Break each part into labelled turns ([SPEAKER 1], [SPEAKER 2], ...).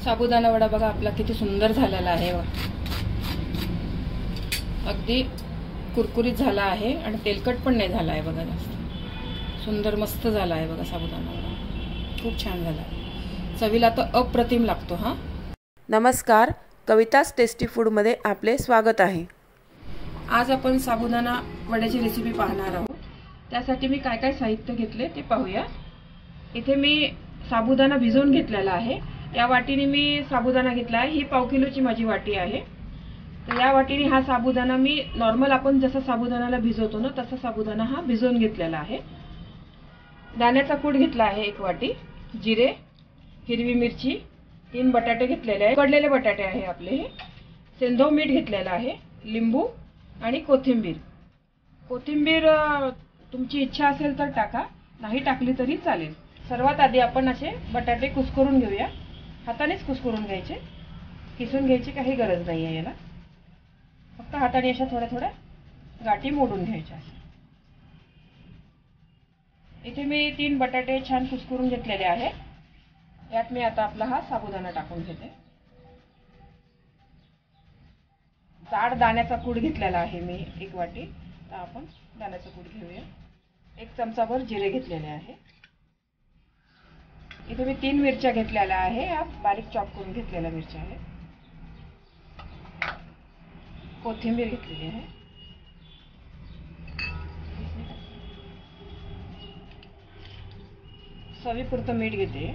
[SPEAKER 1] साबुदाणा वडा बघा आपला किती सुंदर झालेला आहे, अगदी कुरकुरीत झाला आहे आणि तेलकट पण नाही झाला आहे बघा, जास्त सुंदर मस्त झाला आहे बघा साबुदाणा वडा, खूप छान झाला आहे, चवीला तर अप्रतिम लागतो हा।
[SPEAKER 2] नमस्कार, कवितास टेस्टी फूडमध्ये आपले स्वागत आहे।
[SPEAKER 1] आज आपण साबुदाणा वड्याची रेसिपी पाहणार आहोत। त्यासाठी मी काय काय साहित्य घेतले ते पाहूया। इथे मी साबुदाणा भिजवून घेतलेला आहे। या वाटीने मी साबुदाणा घेतला आहे, ही पाव किलोची माझी वाटी आहे। तर या वाटीने हा साबुदाणा मी नॉर्मल आपण जसा साबुदाणाला भिजवतो ना तसा साबुदाणा हा भिजवून घेतलेला आहे। दाण्याचा कूट घेतला आहे 1 वाटी, जिरे, हिरवी मिरची, 3 बटाटे घेतलेले आहे, उकडलेले बटाटे आहे आपले हे, सेंधव मीठ घेतलेला आहे, लिंबू आणि कोथिंबीर। कोथिंबीर तुमची इच्छा असेल तर टाका, नाही टाकली तरी चालेल। सर्वात आधी आपण असे बटाटे कुस्करून घेऊया, हातानेच कुस्करून घ्यायचे, किसून घ्यायची काही गरज नाही आहे याला, फक्त हाताने अशा थोड्या थोड्या गाठी मोडून घ्यायच्या। इथे मी 3 बटाटे छान कुस्करून घेतलेले आहे। यात मी आता आपला हा साबुदाणा टाकून घेते। जाड दाण्याचा कूट घेतलेला आहे मी 1 वाटी, तर आपण दाण्याचा कूट घेऊया। 1 चमचाभर जिरे घेतलेले आहे। इथे मी 3 मिरच्या घेतलेल्या आहे, या बारीक चॉप करून घेतलेल्या मिरच्या आहे। कोथिंबीर घेतलेली आहे, चवीपुरतं मीठ घेते।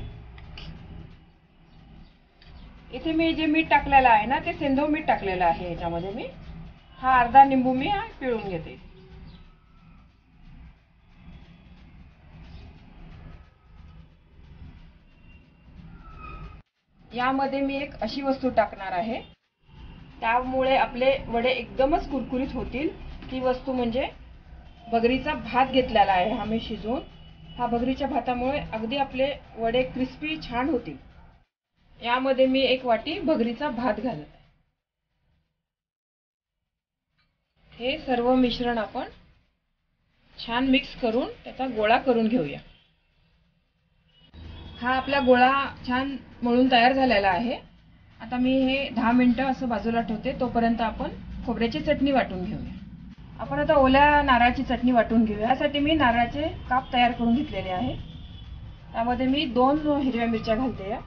[SPEAKER 1] इथे मी जे मीठ टाकलेलं आहे ना ते सेंधव मीठ टाकलेलं आहे याच्यामध्ये मी, हा अर्धा लिंबू मी पिळून घेते। यामध्ये मी एक अशी वस्तू टाकणार आहे, त्यामुळे आपले वडे एकदमच कुरकुरीत होतील। ती वस्तू म्हणजे भगरीचा भात घेतलेला आहे हा मी शिजवून, हा भगरीच्या भातामुळे अगदी आपले वडे क्रिस्पी छान होतील। यामध्ये मी 1 वाटी भगरीचा भात घालत आहे। हे सर्व मिश्रण आपण छान मिक्स करून त्याचा गोळा करून घेऊया। हा आपला गोळा छान मळून तयार झालेला आहे। आता मी हे 10 मिनिटं असं बाजूला ठेवते, तोपर्यंत आपण खोबऱ्याची चटणी वाटून घेऊया। आपण आता ओल्या नारळाची चटणी वाटून घेऊया। यासाठी मी नारळाचे काप तयार करून घेतलेले आहे। त्यामध्ये मी 2 हिरव्या मिरच्या घालते,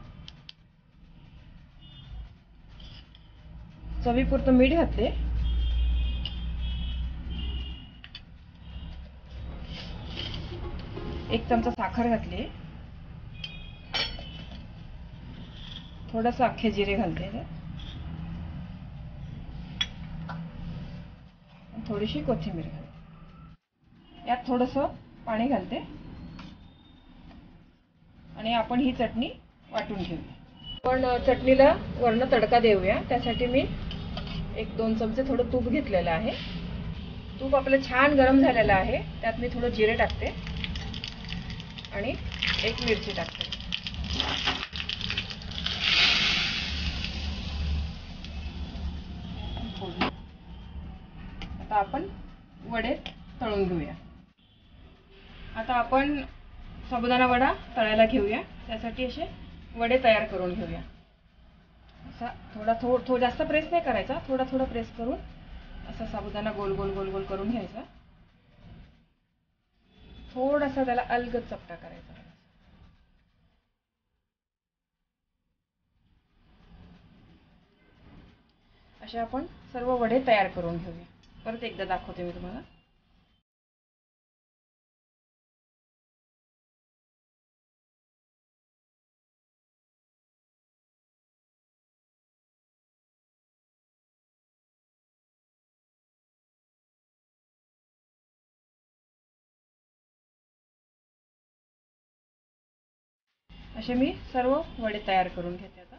[SPEAKER 1] चवीपुरतं मीठ घातले, एक चमचा साखर घातली, थोडंसं अख्खे जिरे घालते, थोडीशी कोथिंबीर घालते, यात थोडंसं पाणी घालते आणि आपण ही चटणी वाटून घेऊया। पण चटणीला वरनं तडका देऊया। त्यासाठी मी 1-2 चमचे थोडं तूप घेतलेलं आहे। तूप आपलं छान गरम झालेलं आहे, त्यात मी थोडं जिरे टाकते आणि 1 मिरची टाकते। आता आपण वडे तळून घेऊया। आता आपण साबुदाणा वडा तळायला घेऊया। त्यासाठी असे वडे तयार करून घेऊया। असा थोडा जास्त प्रेस नाही करायचा, थोडा थोडा प्रेस करून असा साबुदाणा गोल गोल गोल गोल करून घ्यायचा। थोडासा त्याला अलगद चपटा करायचा। असे आपण सर्व वडे तयार करून घेऊया। परत एकदा दाखवते मी तुम्हाला। असे मी सर्व वडे तयार करून घेते। आता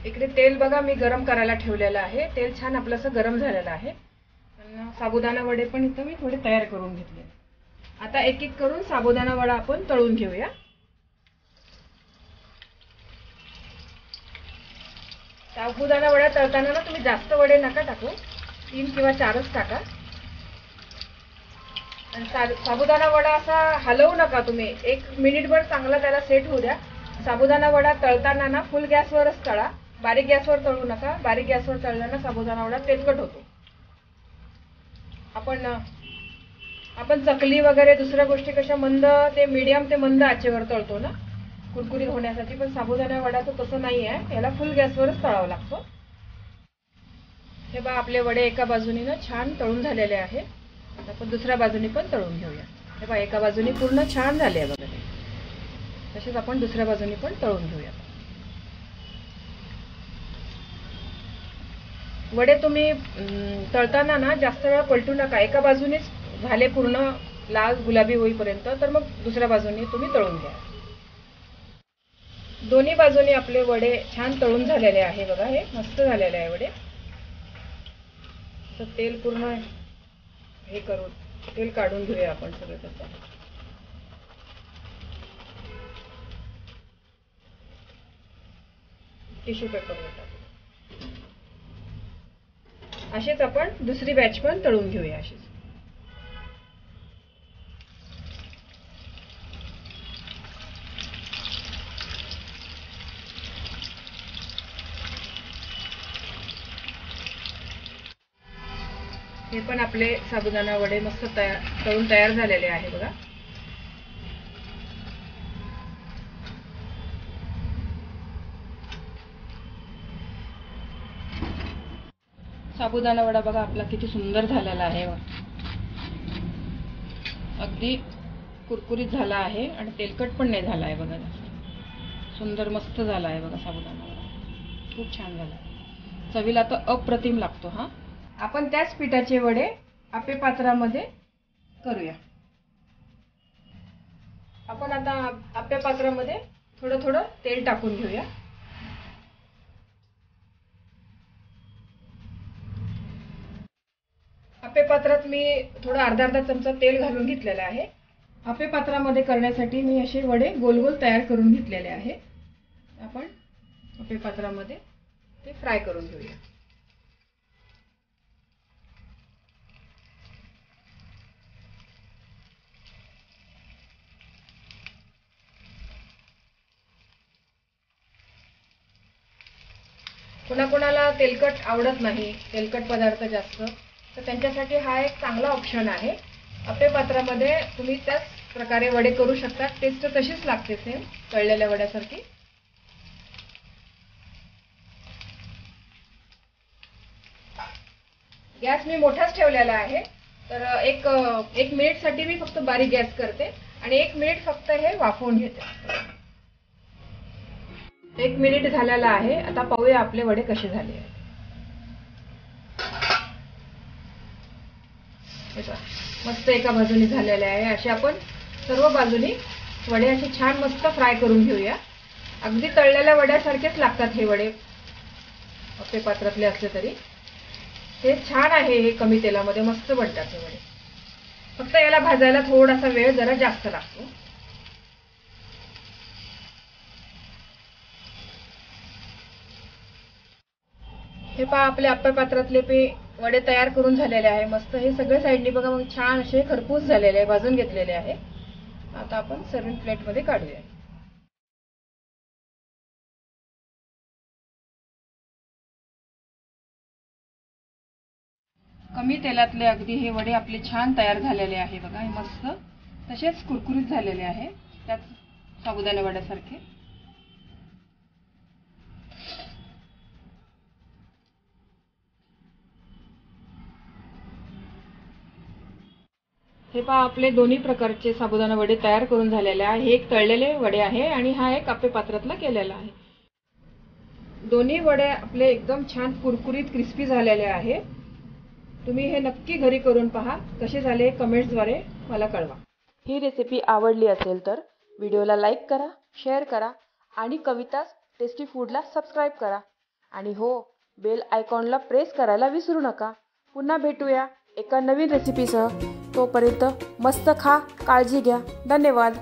[SPEAKER 1] इकडे तेल बघा मी गरम करायला ठेवलेलं आहे, तेल छान आपलंसं गरम झालेलं आहे। साबुदाणा वडे पण इथं मी थोडे तयार करून घेतले। आता एक एक करून साबुदाणा वडा आपण तळून घेऊया। साबुदाणा वडा तळताना ना तुम्ही जास्त वडे नका टाकू, 3 किंवा 4च टाका। आणि साबुदाणा वडा असा हलवू नका तुम्ही, 1 मिनिटभर चांगला त्याला सेट होऊ द्या, साबुदाणा वडा तळताना ना फुल गॅसवरच तळा, बारीक गॅसवर तळू नका. बारीक गॅसवर तळल्यानं साबुदाणा वडा तेलकट होतो. आपण चकली वगैरे दुसऱ्या गोष्टी कशा मंद ते मीडियम ते मंद आचेवर तळतो ना कुरकुरीत होण्यासाठी, पण साबुदाणा वडाचं तसं नाही आहे. याला फुल गॅसवरच तळावं लागतो. हे बघा आपले वडे एका बाजूने ना छान तळून झालेले आहे. आपण दुसऱ्या बाजूने पण तळून घेऊया. हे बघा एका बाजूने पूर्ण छान झाले आहे बघा. तसेच आपण दुसऱ्या बाजूने पण तळून घेऊया. वडे तुम्ही तळताना ना जास्त वेळ पलटू नका. एका बाजूनेच झाले पूर्ण लाल गुलाबी होईपर्यंत, तर मग दुसऱ्या बाजूने तुम्ही तळून घ्या. दोन्ही बाजूने आपले वडे छान तळून झालेले आहे बघा. हे मस्त झालेले आहे वडे. तर तेल पूर्ण हे करून तेल काढून घेऊया आपण सगळं. तसं टिश्यू पेपरवर टाकू. असेच आपण दुसरी बॅच पण तळून घेऊया. अशीच हे पण आपले साबुदाणा वडे मस्त तळून तयार झालेले आहे बघा. साबुदाणा वडा बघा आपला किती सुंदर झालेला आहे. अगदी कुरकुरीत झाला आहे आणि तेलकट पण नाही झाला आहे बघा. सुंदर मस्त झाला आहे बघा साबुदाणा वडा. खूप छान झाला. चवीला तर अप्रतिम लागतो हा. आपण त्याच पिठाचे वडे आप्पे पात्रामध्ये करूया. आपण आता आप्पे पात्रामध्ये थोडं थोडं तेल टाकून घेऊया. आप्पे पात्रात मी थोडं अर्धा चमचा तेल घालून घेतलेलं आहे. आप्पे पात्रामध्ये करण्यासाठी मी असे वडे गोल गोल तयार करून घेतलेले आहे. आपण आप्पे पात्रामध्ये ते फ्राय करून घेऊया. कोणाकोणाला तेलकट आवडत नाही, तेलकट पदार्थ जास्त, तर त्यांच्यासाठी हा एक चांगला ऑप्शन आहे. आप्पे पात्रामध्ये तुम्ही त्याच प्रकारे वडे करू शकता. टेस्ट तशीच लागते सेम तळलेल्या वड्यासारखी. गॅस मी मोठाच ठेवलेला आहे. तर एक मिनिटसाठी मी फक्त बारीक गॅस करते आणि 1 मिनिट फक्त हे वाफवून घेते. 1 मिनिट झालेला आहे. आता पाहूया आपले वडे कसे झाले आहेत. मस्त एका बाजूने झालेले आहे. असे आपण सर्व बाजूनी वडे असे छान मस्त फ्राय करून घेऊया. अगदी तळलेल्या वड्यासारखेच लागतात हे वडे. आप्पे पात्रातले असले तरी हे छान आहे. हे कमी तेलामध्ये मस्त बनतात हे वडे. फक्त याला भाजायला थोडासा वेळ जरा जास्त लागतो. हे पहा आपले आप्पे पात्रातले वडे तयार करून झालेले आहे. मस्त हे सगळे साईडनी बघा मग छान असे खरपूस झालेले आहे, भाजून घेतलेले आहे. आता आपण सर्विंग प्लेटमध्ये काढूया. कमी तेलातले अगदी हे वडे आपले छान तयार झालेले आहे बघा. हे मस्त तसेच कुरकुरीत झालेले आहे, त्याच साबुदाणा वड्यासारखे. हे पहा आपले दोन्ही प्रकारचे साबुदाणा वडे तयार करून झालेले आहे. हे एक तळलेले वडे आहे आणि हा एक आप्पे पात्रातला केलेला आहे. दोन्ही वडे आपले एकदम छान कुरकुरीत क्रिस्पी झालेले आहे. तुम्ही हे नक्की घरी करून पहा. कसे झाले कमेंट्सद्वारे मला कळवा.
[SPEAKER 2] ही रेसिपी आवडली असेल तर व्हिडिओला लाईक करा, शेअर करा आणि कवितास टेस्टी फूडला सबस्क्राईब करा. आणि हो, बेल आयकॉनला प्रेस करायला विसरू नका. पुन्हा भेटूया एका नवीन रेसिपीसह. तोपर्यंत मस्त खा, काळजी घ्या. धन्यवाद.